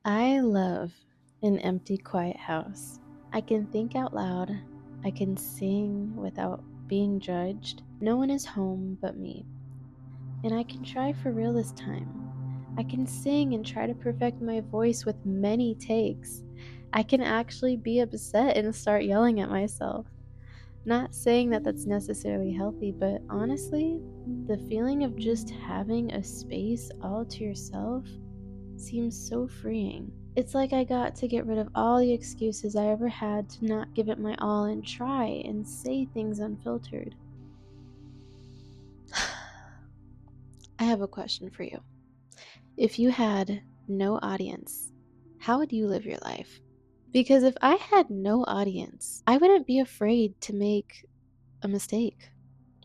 I love an empty, quiet house. I can think out loud. I can sing without being judged. No one is home but me. And I can try for real this time. I can sing and try to perfect my voice with many takes. I can actually be upset and start yelling at myself. Not saying that that's necessarily healthy, but honestly, the feeling of just having a space all to yourself seems so freeing. It's like I got to get rid of all the excuses I ever had to not give it my all and try and say things unfiltered. I have a question for you. If you had no audience, how would you live your life? Because if I had no audience, I wouldn't be afraid to make a mistake.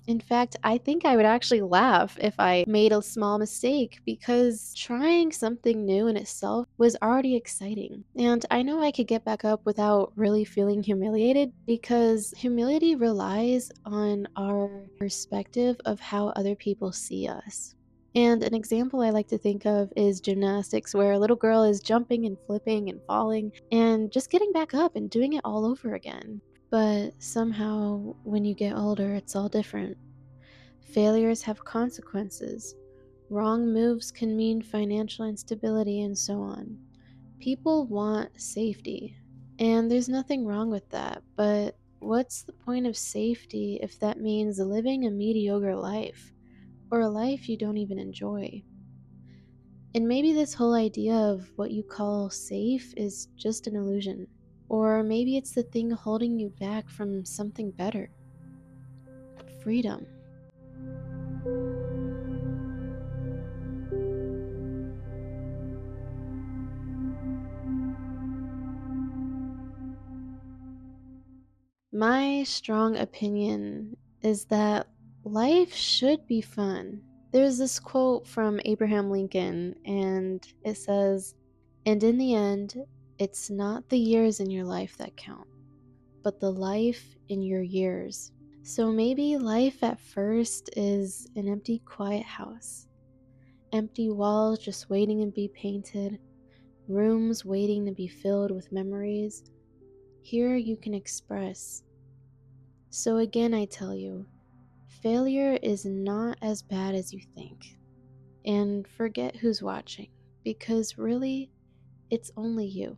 In fact, I think I would actually laugh if I made a small mistake because trying something new in itself was already exciting. And I know I could get back up without really feeling humiliated because humility relies on our perspective of how other people see us. And an example I like to think of is gymnastics, where a little girl is jumping and flipping and falling and just getting back up and doing it all over again. But somehow, when you get older, it's all different. Failures have consequences. Wrong moves can mean financial instability and so on. People want safety, and there's nothing wrong with that. But what's the point of safety if that means living a mediocre life, or a life you don't even enjoy? And maybe this whole idea of what you call safe is just an illusion. Or maybe it's the thing holding you back from something better: freedom. My strong opinion is that life should be fun. There's this quote from Abraham Lincoln, and it says, "And in the end, it's not the years in your life that count, but the life in your years." So maybe life at first is an empty, quiet house. Empty walls just waiting to be painted, rooms waiting to be filled with memories. Here you can express. So again, I tell you, failure is not as bad as you think. And forget who's watching, because really, it's only you.